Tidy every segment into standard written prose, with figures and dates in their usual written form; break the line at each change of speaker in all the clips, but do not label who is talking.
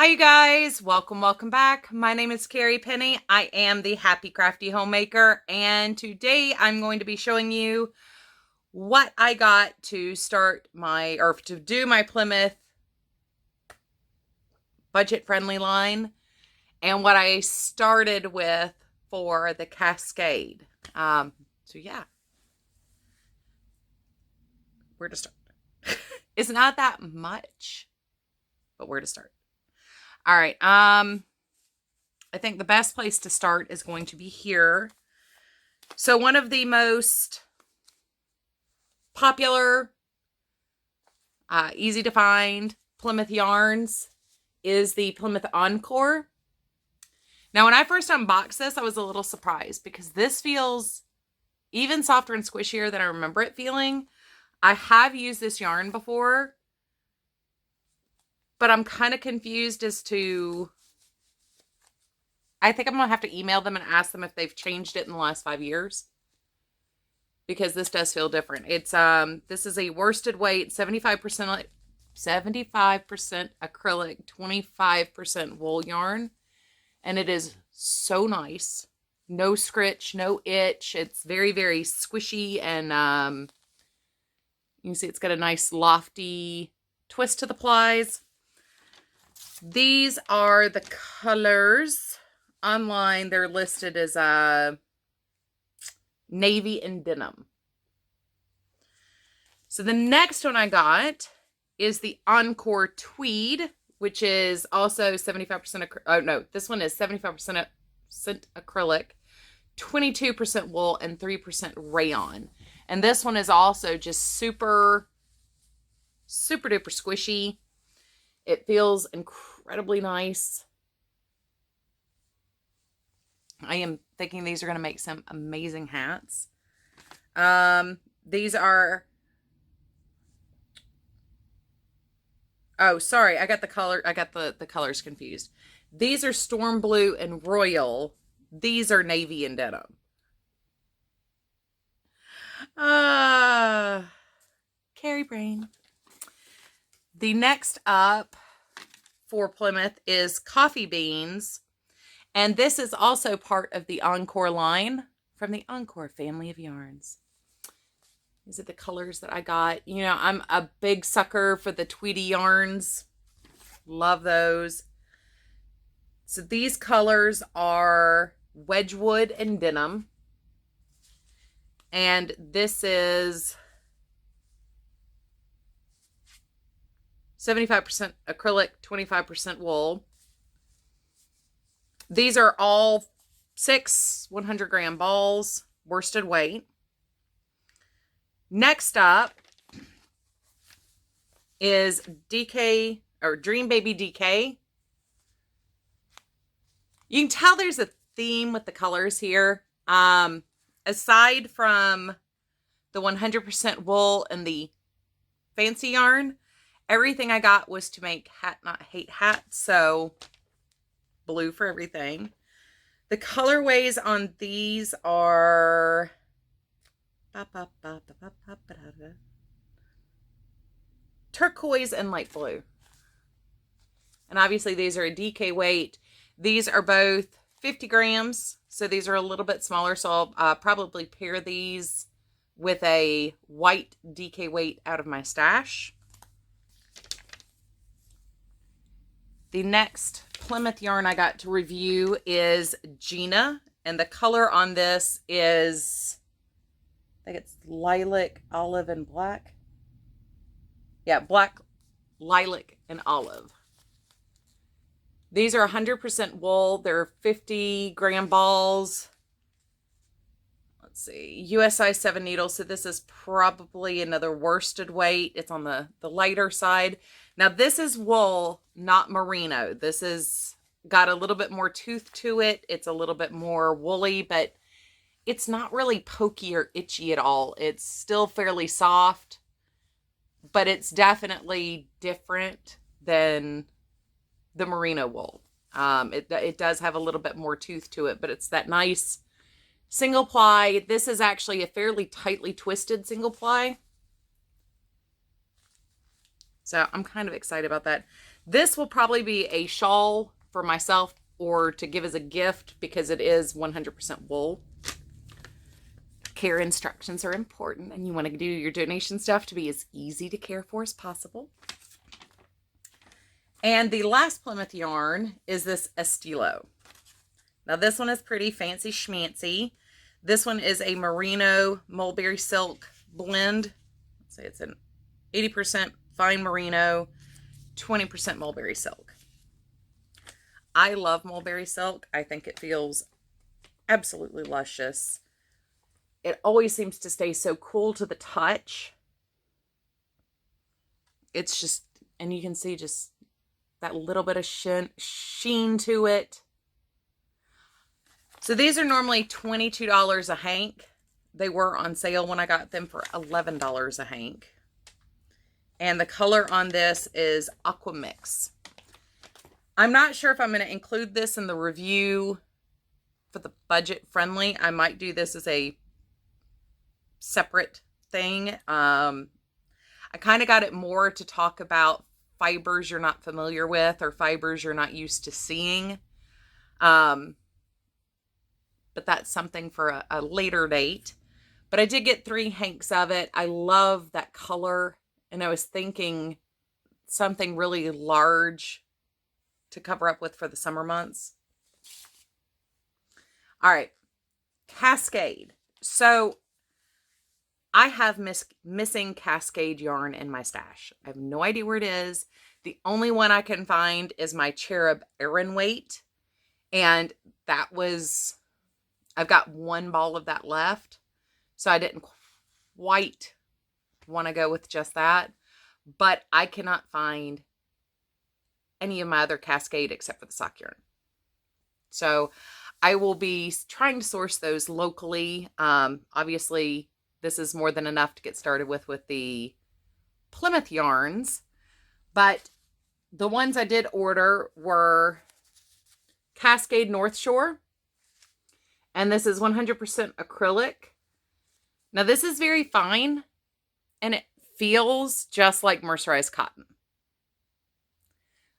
Hi you guys, welcome back. My name is Carrie Penny. I am the Happy Crafty Homemaker, and today I'm going to be showing you what I got to to do my Plymouth budget-friendly line and what I started with for the Cascade. So yeah, where to start? It's not that much, but where to start? All right. I think the best place to start is going to be here. So one of the most popular, easy to find Plymouth Yarns is the Plymouth Encore. Now, when I first unboxed this, I was a little surprised because this feels even softer and squishier than I remember it feeling. I have used this yarn before, but I'm kind of confused as to... I think I'm going to have to email them and ask them if they've changed it in the last 5 years, because this does feel different. It's this is a worsted weight, 75% acrylic, 25% wool yarn, and it is so nice. No scritch, no itch. It's very, very squishy, and you can see it's got a nice lofty twist to the plies. These are the colors. Online, they're listed as navy and denim. So the next one I got is the Encore Tweed, which is also 75%. Oh no, this one is 75% acrylic, 22% wool, and 3% rayon. And this one is also just super, super duper squishy. It feels incredibly nice. I am thinking these are going to make some amazing hats. These are... Oh, sorry. I got the colors confused. These are Storm Blue and Royal. These are Navy and Denim. Carrie brain. The next up for Plymouth is Coffee Beans. And this is also part of the Encore line from the Encore family of yarns. These are the colors that I got. You know, I'm a big sucker for the Tweedy yarns. Love those. So these colors are Wedgwood and Denim. And this is 75% acrylic, 25% wool. These are all 6 100-gram balls, worsted weight. Next up is DK, or Dream Baby DK. You can tell there's a theme with the colors here. Aside from the 100% wool and the fancy yarn, everything I got was to make Hat Not Hate hats, so blue for everything. The colorways on these are turquoise and light blue. And obviously these are a DK weight. These are both 50 grams, so these are a little bit smaller, so I'll probably pair these with a white DK weight out of my stash. The next Plymouth yarn I got to review is Gina, and the color on this is, I think it's lilac, olive, and black. Yeah, black, lilac, and olive. These are 100% wool. They're 50-gram balls. Let's see, US size 7 needles, so this is probably another worsted weight. It's on the lighter side. Now this is wool, not merino. This is got a little bit more tooth to it. It's a little bit more woolly, but it's not really pokey or itchy at all. It's still fairly soft, but it's definitely different than the merino wool. It does have a little bit more tooth to it, but it's that nice single ply. This is actually a fairly tightly twisted single ply. So I'm kind of excited about that. This will probably be a shawl for myself or to give as a gift because it is 100% wool. Care instructions are important, and you want to do your donation stuff to be as easy to care for as possible. And the last Plymouth yarn is this Estilo. Now this one is pretty fancy schmancy. This one is a merino mulberry silk blend. Let's say it's an 80% fine merino, 20% mulberry silk. I love mulberry silk. I think it feels absolutely luscious. It always seems to stay so cool to the touch. It's just, and you can see just that little bit of sheen to it. So these are normally $22 a hank. They were on sale when I got them for $11 a hank. And the color on this is Aqua Mix. I'm not sure if I'm going to include this in the review for the budget friendly. I might do this as a separate thing. I kind of got it more to talk about fibers you're not familiar with or fibers you're not used to seeing. But that's something for a later date. But I did get 3 hanks of it. I love that color. And I was thinking something really large to cover up with for the summer months. All right. Cascade. So I have missing Cascade yarn in my stash. I have no idea where it is. The only one I can find is my Cherub Aran Weight. And that was, I've got 1 ball of that left. So I didn't quite want to go with just that. But I cannot find any of my other Cascade except for the sock yarn. So I will be trying to source those locally. Obviously, this is more than enough to get started with the Plymouth Yarns. But the ones I did order were Cascade North Shore. And this is 100% acrylic. Now this is very fine. And it feels just like mercerized cotton.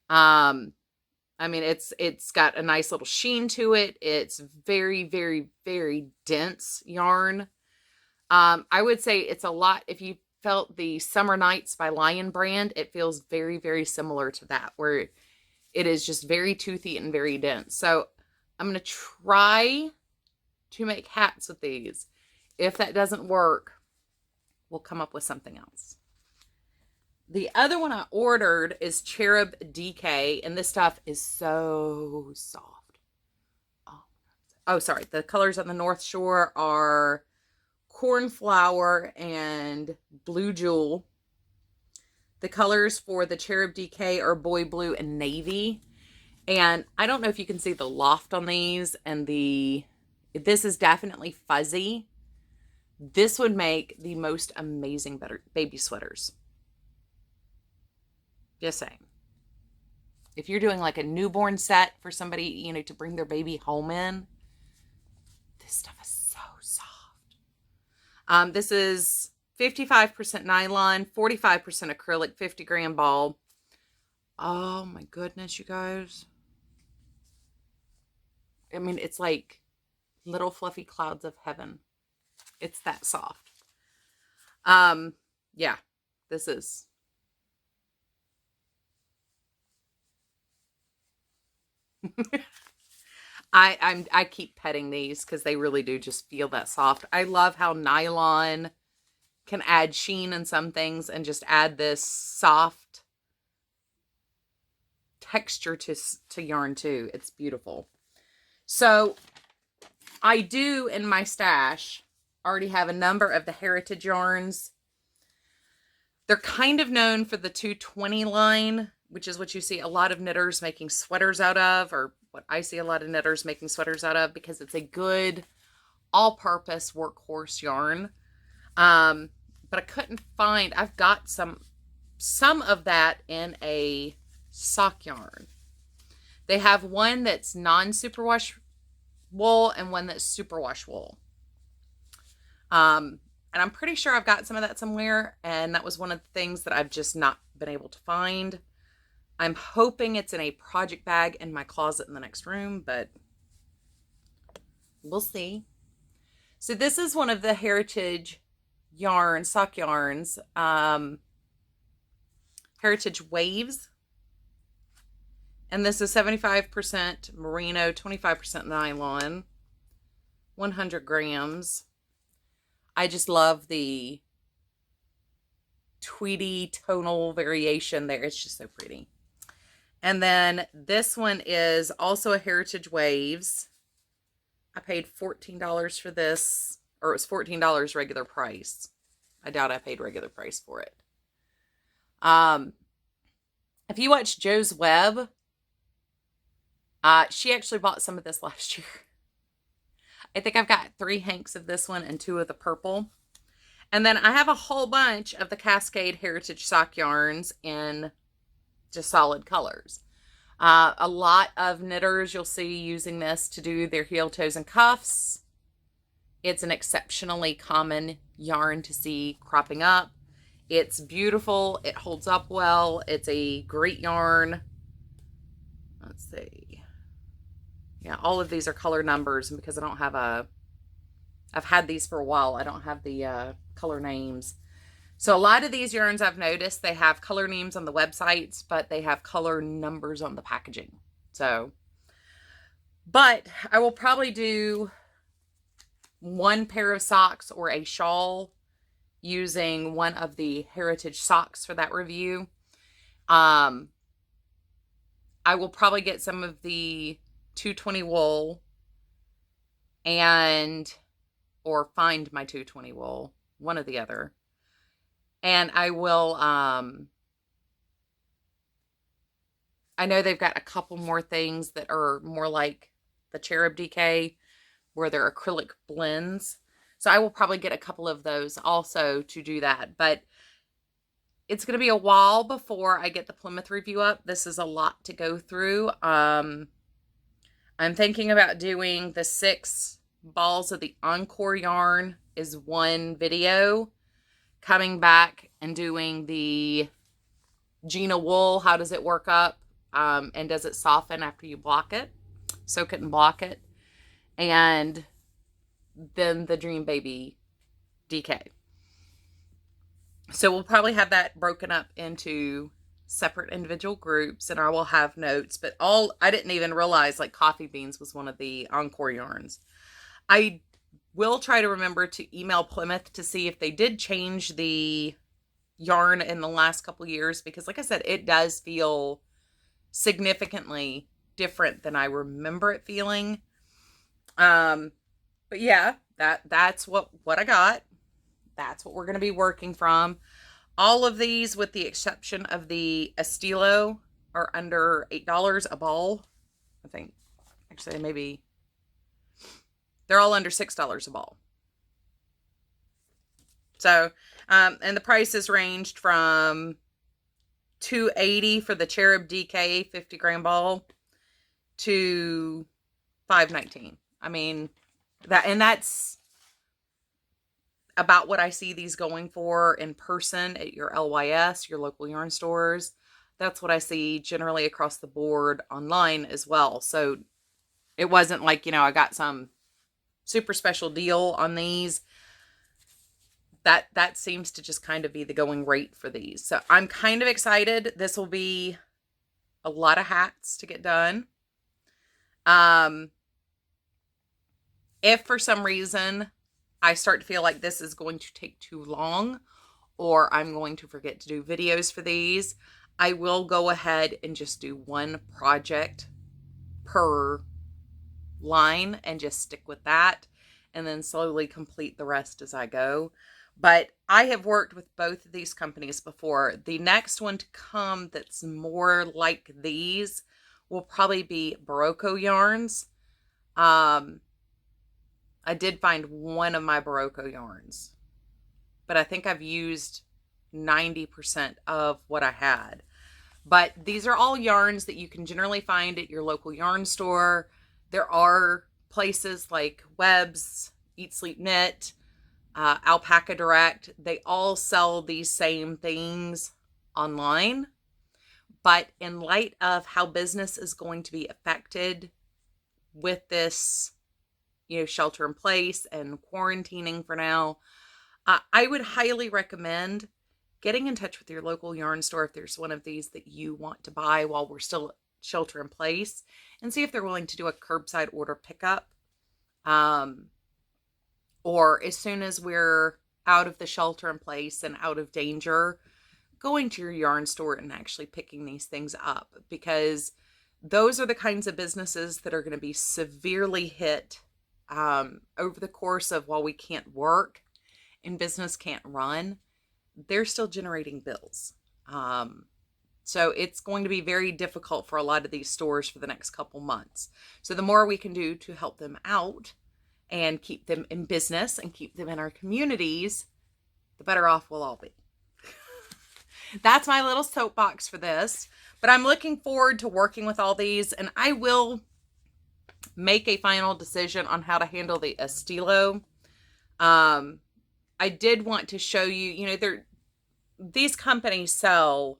I mean, it's got a nice little sheen to it. It's very, very, very dense yarn. I would say it's a lot, if you felt the Summer Nights by Lion brand, it feels very, very similar to that, where it is just very toothy and very dense. So I'm going to try to make hats with these. If that doesn't work, we'll come up with something else. The other one I ordered is Cherub DK, and this stuff is so soft. Oh, sorry. The colors on the North Shore are Cornflower and Blue Jewel. The colors for the Cherub DK are Boy Blue and Navy. And I don't know if you can see the loft on these, and this is definitely fuzzy. This would make the most amazing baby sweaters. Just saying. If you're doing like a newborn set for somebody, you know, to bring their baby home in, this stuff is so soft. This is 55% nylon, 45% acrylic, 50-gram ball. Oh my goodness, you guys. I mean, it's like little fluffy clouds of heaven. It's that soft. Yeah, this is. I keep petting these because they really do just feel that soft. I love how nylon can add sheen in some things and just add this soft texture to yarn too. It's beautiful. So I do in my stash already have a number of the Heritage yarns. They're kind of known for the 220 line, which is what you see a lot of knitters making sweaters out of, or what I see a lot of knitters making sweaters out of, because it's a good all-purpose workhorse yarn. But I couldn't find, I've got some of that in a sock yarn. They have one that's non-superwash wool and one that's superwash wool. And I'm pretty sure I've got some of that somewhere, and that was one of the things that I've just not been able to find. I'm hoping it's in a project bag in my closet in the next room, but we'll see. So this is one of the Heritage yarns, sock yarns, Heritage Waves. And this is 75% merino, 25% nylon, 100 grams. I just love the tweedy tonal variation there. It's just so pretty. And then this one is also a Heritage Waves. I paid $14 for this, or it was $14 regular price. I doubt I paid regular price for it. If you watch Joe's Web, she actually bought some of this last year. I think I've got 3 hanks of this one and 2 of the purple. And then I have a whole bunch of the Cascade Heritage sock yarns in just solid colors. A lot of knitters you'll see using this to do their heel, toes, and cuffs. It's an exceptionally common yarn to see cropping up. It's beautiful. It holds up well. It's a great yarn. Let's see. Yeah, all of these are color numbers, and because I don't have I've had these for a while, I don't have the color names. So a lot of these yarns I've noticed, they have color names on the websites, but they have color numbers on the packaging. So, but I will probably do 1 pair of socks or a shawl using one of the Heritage socks for that review. I will probably get some of the 220 wool or find my 220 wool, one or the other. And I will, I know they've got a couple more things that are more like the Cherub DK, where they're acrylic blends. So I will probably get a couple of those also to do that. But it's going to be a while before I get the Plymouth review up. This is a lot to go through. I'm thinking about doing the 6 balls of the Encore yarn is one video. Coming back and doing the Gina wool, how does it work up? And does it soften after you block it? Soak it and block it. And then the Dream Baby DK. So we'll probably have that broken up into separate individual groups, and I will have notes. But I didn't even realize like Coffee Beans was one of the Encore yarns. I will try to remember to email Plymouth to see if they did change the yarn in the last couple years, because like I said, it does feel significantly different than I remember it feeling. But yeah, that's what I got. That's what we're going to be working from. All of these, with the exception of the Estilo, are under $8 a ball. I think actually maybe they're all under $6 a ball. So, and the prices ranged from $2.80 for the Cherub DK 50 gram ball to $5.19. I mean, that's about what I see these going for in person at your LYS, your local yarn stores. That's what I see generally across the board online as well. So it wasn't like, I got some super special deal on these. That seems to just kind of be the going rate for these. So I'm kind of excited. This will be a lot of hats to get done. If for some reason I start to feel like this is going to take too long, or I'm going to forget to do videos for these, I will go ahead and just do one project per line and just stick with that, and then slowly complete the rest as I go. But I have worked with both of these companies before. The next one to come that's more like these will probably be Barocco yarns. I did find one of my Barocco yarns, but I think I've used 90% of what I had. But these are all yarns that you can generally find at your local yarn store. There are places like Webb's, Eat, Sleep, Knit, Alpaca Direct. They all sell these same things online. But in light of how business is going to be affected with this, shelter in place and quarantining for now, I would highly recommend getting in touch with your local yarn store if there's one of these that you want to buy while we're still shelter in place, and see if they're willing to do a curbside order pickup. Or as soon as we're out of the shelter in place and out of danger, going to your yarn store and actually picking these things up, because those are the kinds of businesses that are going to be severely hit over the course of, while we can't work and business can't run, they're still generating bills. So it's going to be very difficult for a lot of these stores for the next couple months. So the more we can do to help them out and keep them in business and keep them in our communities, the better off we'll all be. That's my little soapbox for this. But I'm looking forward to working with all these, and I will make a final decision on how to handle the estilo. I did want to show you, these companies sell,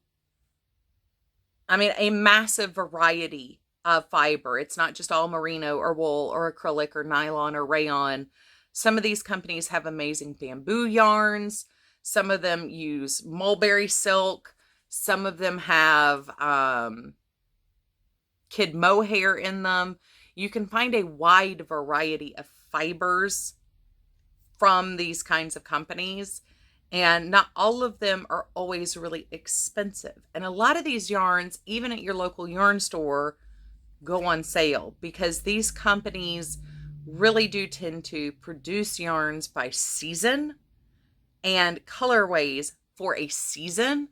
a massive variety of fiber. It's not just all merino or wool or acrylic or nylon or rayon. Some of these companies have amazing bamboo yarns. Some of them use mulberry silk. Some of them have kid mohair in them. You can find a wide variety of fibers from these kinds of companies, and not all of them are always really expensive. And a lot of these yarns, even at your local yarn store, go on sale because these companies really do tend to produce yarns by season and colorways for a season.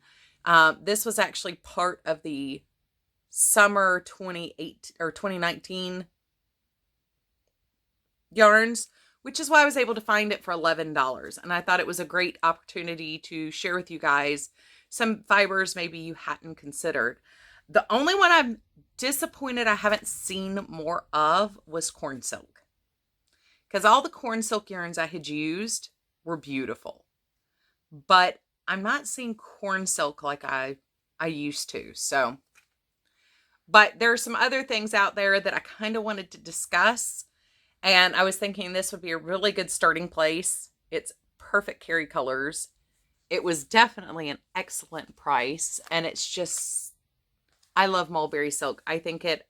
This was actually part of the summer 2019 yarns, which is why I was able to find it for $11. And I thought it was a great opportunity to share with you guys some fibers maybe you hadn't considered. The only one I'm disappointed I haven't seen more of was corn silk, because all the corn silk yarns I had used were beautiful, but I'm not seeing corn silk like I used to. So, but there are some other things out there that I kind of wanted to discuss, and I was thinking this would be a really good starting place. It's perfect Carrie colors. It was definitely an excellent price, and it's just, I love mulberry silk. I think it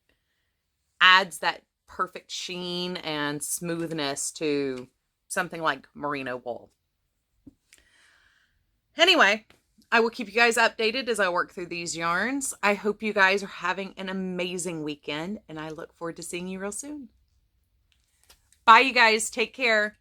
adds that perfect sheen and smoothness to something like merino wool. Anyway, I will keep you guys updated as I work through these yarns. I hope you guys are having an amazing weekend, and I look forward to seeing you real soon. Bye, you guys. Take care.